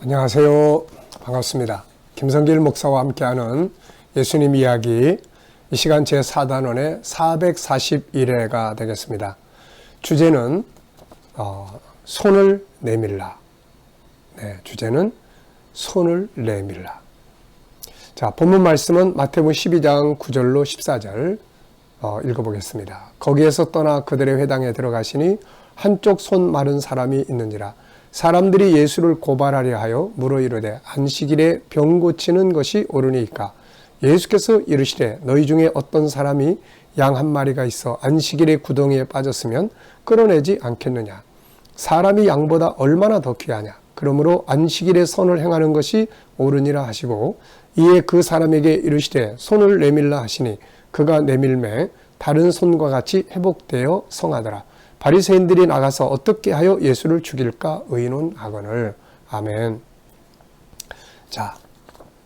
안녕하세요. 반갑습니다. 김성길 목사와 함께하는 예수님 이야기, 이 시간 제4단원의 441회가 되겠습니다. 주제는 손을 내밀라. 주제는 손을 내밀라. 자, 본문 말씀은 마태복음 12장 9절로 14절 읽어보겠습니다. 거기에서 떠나 그들의 회당에 들어가시니 한쪽 손 마른 사람이 있는지라. 사람들이 예수를 고발하려 하여 물어 이르되 안식일에 병 고치는 것이 옳으니까? 예수께서 이르시되 너희 중에 어떤 사람이 양 한 마리가 있어 안식일에 구덩이에 빠졌으면 끌어내지 않겠느냐? 사람이 양보다 얼마나 더 귀하냐? 그러므로 안식일에 선을 행하는 것이 옳으니라 하시고, 이에 그 사람에게 이르시되 손을 내밀라 하시니 그가 내밀매 다른 손과 같이 회복되어 성하더라. 바리새인들이 나가서 어떻게 하여 예수를 죽일까 의논하거늘. 아멘. 자,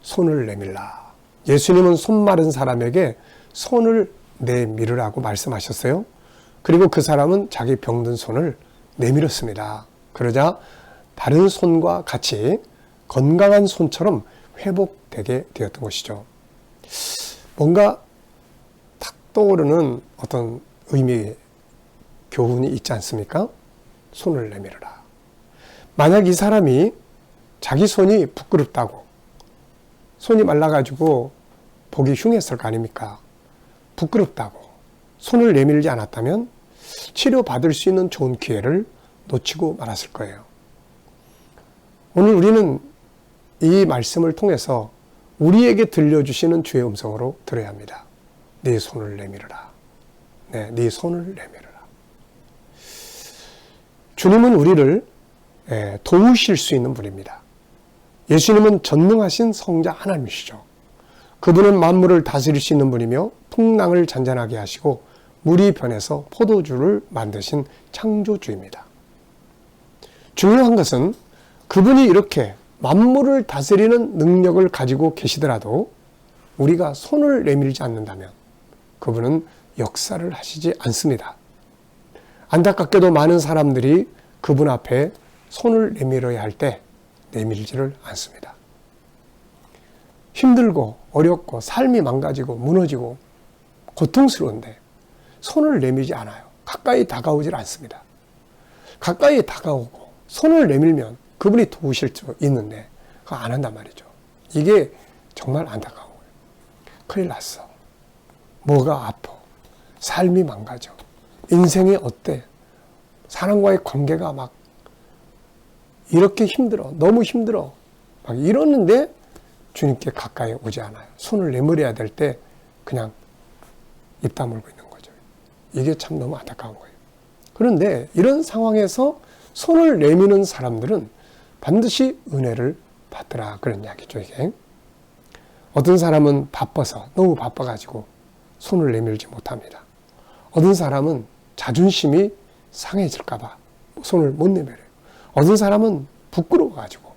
손을 내밀라. 예수님은 손 마른 사람에게 손을 내밀으라고 말씀하셨어요. 그리고 그 사람은 자기 병든 손을 내밀었습니다. 그러자 다른 손과 같이 건강한 손처럼 회복되게 되었던 것이죠. 뭔가 탁 떠오르는 어떤 의미, 교훈이 있지 않습니까? 손을 내밀어라. 만약 이 사람이 자기 손이 부끄럽다고, 손이 말라가지고 보기 흉했을 거 아닙니까? 부끄럽다고 손을 내밀지 않았다면 치료받을 수 있는 좋은 기회를 놓치고 말았을 거예요. 오늘 우리는 이 말씀을 통해서 우리에게 들려주시는 주의 음성으로 들어야 합니다. 네 손을 내밀어라. 네 손을 내밀어라. 주님은 우리를 도우실 수 있는 분입니다. 예수님은 전능하신 성자 하나님이시죠. 그분은 만물을 다스릴 수 있는 분이며 풍랑을 잔잔하게 하시고 물이 변해서 포도주를 만드신 창조주입니다. 중요한 것은 그분이 이렇게 만물을 다스리는 능력을 가지고 계시더라도 우리가 손을 내밀지 않는다면 그분은 역사를 하시지 않습니다. 안타깝게도 많은 사람들이 그분 앞에 손을 내밀어야 할 때 내밀지를 않습니다. 힘들고 어렵고 삶이 망가지고 무너지고 고통스러운데 손을 내밀지 않아요. 가까이 다가오질 않습니다. 가까이 다가오고 손을 내밀면 그분이 도우실 수 있는데 그거 안 한단 말이죠. 이게 정말 안타까워요. 큰일 났어. 뭐가 아파. 삶이 망가져. 인생이 어때? 사람과의 관계가 막 이렇게 힘들어. 너무 힘들어. 막 이러는데 주님께 가까이 오지 않아요. 손을 내밀어야 될 때 그냥 입 다물고 있는 거죠. 이게 참 너무 안타까운 거예요. 그런데 이런 상황에서 손을 내미는 사람들은 반드시 은혜를 받더라. 그런 이야기죠, 이게. 어떤 사람은 바빠서, 너무 바빠가지고 손을 내밀지 못합니다. 어떤 사람은 자존심이 상해질까봐 손을 못 내밀어요. 어떤 사람은 부끄러워가지고,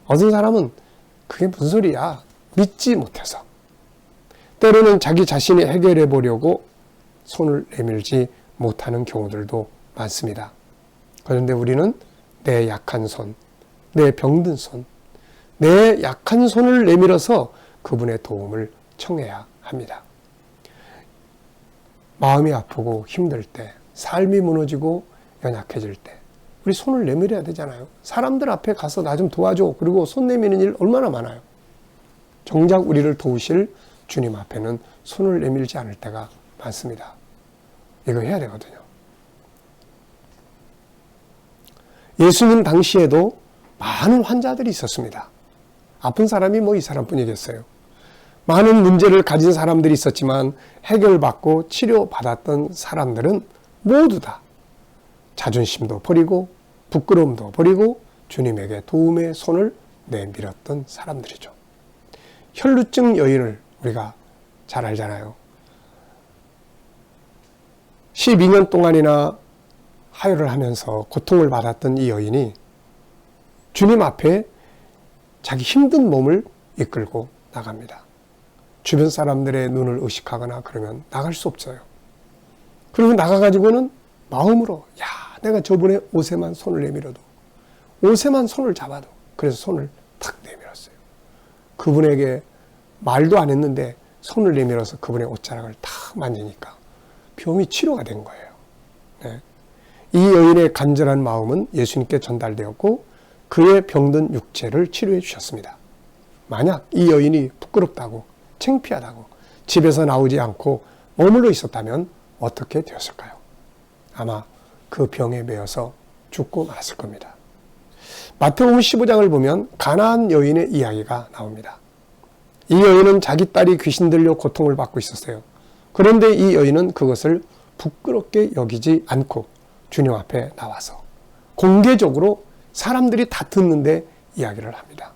어떤 사람은 그게 무슨 소리야? 믿지 못해서. 때로는 자기 자신이 해결해 보려고 손을 내밀지 못하는 경우들도 많습니다. 그런데 우리는 내 약한 손, 내 병든 손, 내 약한 손을 내밀어서 그분의 도움을 청해야 합니다. 마음이 아프고 힘들 때, 삶이 무너지고 연약해질 때 우리 손을 내밀어야 되잖아요. 사람들 앞에 가서 나 좀 도와줘. 그리고 손 내미는 일 얼마나 많아요. 정작 우리를 도우실 주님 앞에는 손을 내밀지 않을 때가 많습니다. 이거 해야 되거든요. 예수님 당시에도 많은 환자들이 있었습니다. 아픈 사람이 이 사람뿐이겠어요. 많은 문제를 가진 사람들이 있었지만 해결받고 치료받았던 사람들은 모두 다 자존심도 버리고 부끄러움도 버리고 주님에게 도움의 손을 내밀었던 사람들이죠. 혈루증 여인을 우리가 잘 알잖아요. 12년 동안이나 하혈을 하면서 고통을 받았던 이 여인이 주님 앞에 자기 힘든 몸을 이끌고 나갑니다. 주변 사람들의 눈을 의식하거나 그러면 나갈 수 없어요. 그리고 나가가지고는 마음으로 내가 저분의 옷에만 손을 내밀어도, 옷에만 손을 잡아도, 그래서 손을 탁 내밀었어요. 그분에게 말도 안 했는데 손을 내밀어서 그분의 옷자락을 탁 만지니까 병이 치료가 된 거예요. 네. 이 여인의 간절한 마음은 예수님께 전달되었고 그의 병든 육체를 치료해 주셨습니다. 만약 이 여인이 부끄럽다고 창피하다고 집에서 나오지 않고 머물러 있었다면 어떻게 되었을까요? 아마 그 병에 매여서 죽고 말았을 겁니다. 마태복음 15장을 보면 가나안 여인의 이야기가 나옵니다. 이 여인은 자기 딸이 귀신 들려 고통을 받고 있었어요. 그런데 이 여인은 그것을 부끄럽게 여기지 않고 주님 앞에 나와서 공개적으로 사람들이 다 듣는데 이야기를 합니다.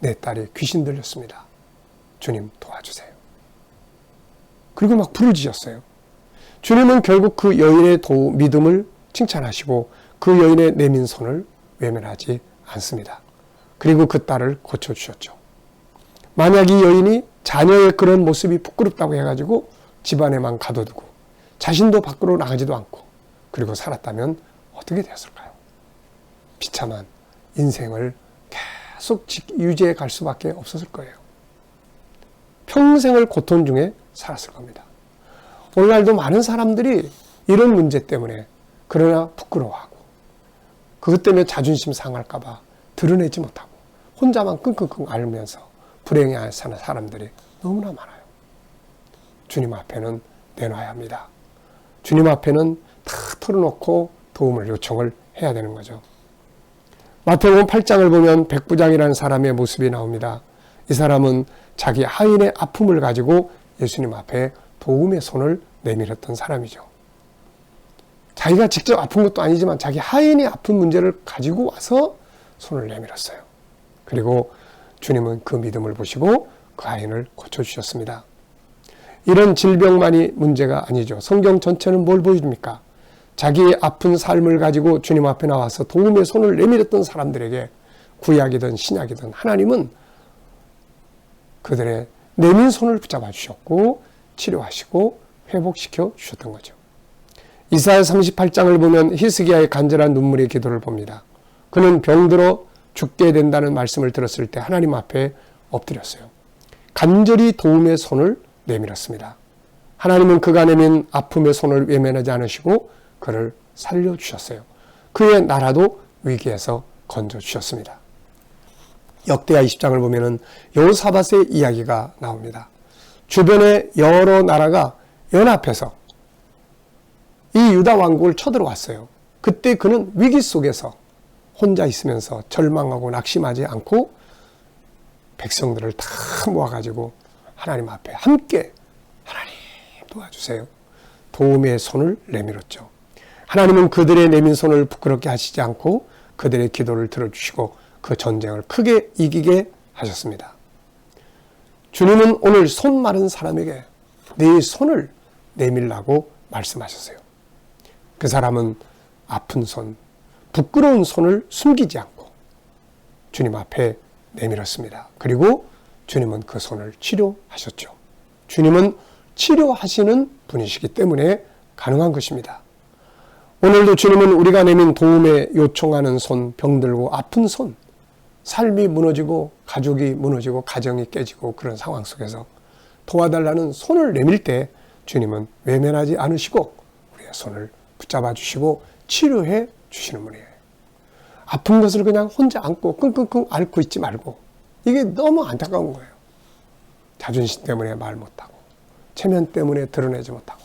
내 딸이 귀신 들렸습니다. 주님 도와주세요. 그리고 막 부르짖었어요. 주님은 결국 그 여인의 믿음을 칭찬하시고 그 여인의 내민 손을 외면하지 않습니다. 그리고 그 딸을 고쳐주셨죠. 만약 이 여인이 자녀의 그런 모습이 부끄럽다고 해가지고 집안에만 가둬두고 자신도 밖으로 나가지도 않고 그리고 살았다면 어떻게 되었을까요? 비참한 인생을 계속 유지해 갈 수밖에 없었을 거예요. 평생을 고통 중에 살았을 겁니다. 오늘날도 많은 사람들이 이런 문제 때문에 그러나 부끄러워하고 그것 때문에 자존심 상할까 봐 드러내지 못하고 혼자만 끙끙끙 앓으면서 불행해 사는 사람들이 너무나 많아요. 주님 앞에는 내놔야 합니다. 주님 앞에는 다 털어놓고 도움을 요청을 해야 되는 거죠. 마태복음 8장을 보면 백부장이라는 사람의 모습이 나옵니다. 이 사람은 자기 하인의 아픔을 가지고 예수님 앞에 도움의 손을 내밀었던 사람이죠. 자기가 직접 아픈 것도 아니지만 자기 하인이 아픈 문제를 가지고 와서 손을 내밀었어요. 그리고 주님은 그 믿음을 보시고 그 하인을 고쳐주셨습니다. 이런 질병만이 문제가 아니죠. 성경 전체는 뭘 보여줍니까? 자기의 아픈 삶을 가지고 주님 앞에 나와서 도움의 손을 내밀었던 사람들에게 구약이든 신약이든 하나님은 그들의 내민 손을 붙잡아 주셨고 치료하시고 회복시켜 주셨던 거죠. 이사야 38장을 보면 히스기야의 간절한 눈물의 기도를 봅니다. 그는 병들어 죽게 된다는 말씀을 들었을 때 하나님 앞에 엎드렸어요. 간절히 도움의 손을 내밀었습니다. 하나님은 그가 내민 아픔의 손을 외면하지 않으시고 그를 살려주셨어요. 그의 나라도 위기에서 건져주셨습니다. 역대하 20장을 보면 여호사밧의 이야기가 나옵니다. 주변의 여러 나라가 연합해서 이 유다 왕국을 쳐들어왔어요. 그때 그는 위기 속에서 혼자 있으면서 절망하고 낙심하지 않고 백성들을 다 모아가지고 하나님 앞에 함께 하나님 도와주세요. 도움의 손을 내밀었죠. 하나님은 그들의 내민 손을 부끄럽게 하시지 않고 그들의 기도를 들어주시고 그 전쟁을 크게 이기게 하셨습니다. 주님은 오늘 손 마른 사람에게 네 손을 내밀라고 말씀하셨어요. 그 사람은 아픈 손, 부끄러운 손을 숨기지 않고 주님 앞에 내밀었습니다. 그리고 주님은 그 손을 치료하셨죠. 주님은 치료하시는 분이시기 때문에 가능한 것입니다. 오늘도 주님은 우리가 내민 도움에 요청하는 손, 병들고 아픈 손, 삶이 무너지고 가족이 무너지고 가정이 깨지고 그런 상황 속에서 도와달라는 손을 내밀 때 주님은 외면하지 않으시고 우리의 손을 붙잡아 주시고 치료해 주시는 분이에요. 아픈 것을 그냥 혼자 안고 끙끙끙 앓고 있지 말고 이게 너무 안타까운 거예요. 자존심 때문에 말 못하고 체면 때문에 드러내지 못하고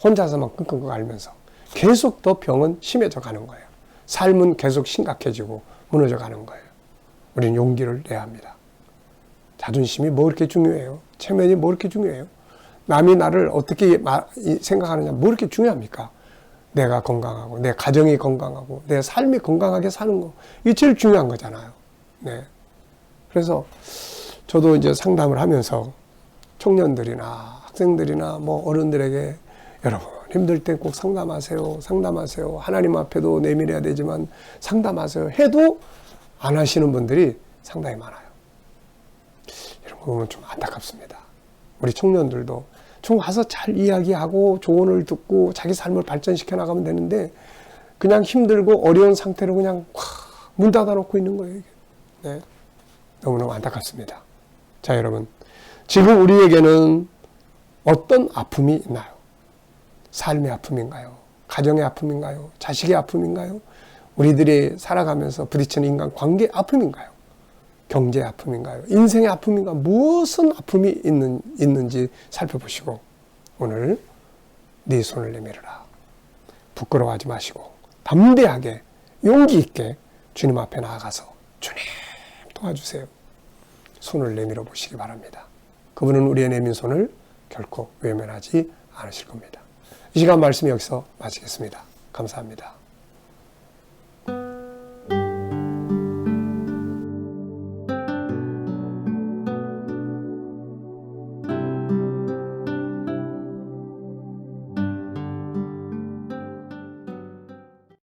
혼자서만 끙끙끙 앓면서 계속 더 병은 심해져 가는 거예요. 삶은 계속 심각해지고 무너져 가는 거예요. 우리는 용기를 내야 합니다. 자존심이 뭐 그렇게 중요해요? 체면이 뭐 그렇게 중요해요? 남이 나를 어떻게 생각하느냐 뭐 그렇게 중요합니까? 내가 건강하고 내 가정이 건강하고 내 삶이 건강하게 사는 거 이게 제일 중요한 거잖아요. 네. 그래서 저도 이제 상담을 하면서 청년들이나 학생들이나 뭐 어른들에게 여러분 힘들 때 꼭 상담하세요. 상담하세요. 하나님 앞에도 내밀어야 되지만 상담하세요. 해도 안 하시는 분들이 상당히 많아요. 이런 거 보면 좀 안타깝습니다. 우리 청년들도 좀 와서 잘 이야기하고 조언을 듣고 자기 삶을 발전시켜 나가면 되는데 그냥 힘들고 어려운 상태로 그냥 문 닫아 놓고 있는 거예요. 이게. 네, 너무너무 안타깝습니다. 자, 여러분, 지금 우리에게는 어떤 아픔이 있나요? 삶의 아픔인가요? 가정의 아픔인가요? 자식의 아픔인가요? 우리들이 살아가면서 부딪히는 인간 관계의 아픔인가요? 경제의 아픔인가요? 인생의 아픔인가? 무슨 아픔이 있는지 살펴보시고 오늘 네 손을 내밀어라. 부끄러워하지 마시고 담대하게 용기 있게 주님 앞에 나아가서 주님 도와주세요. 손을 내밀어 보시기 바랍니다. 그분은 우리의 내민 손을 결코 외면하지 않으실 겁니다. 이 시간 말씀 여기서 마치겠습니다. 감사합니다.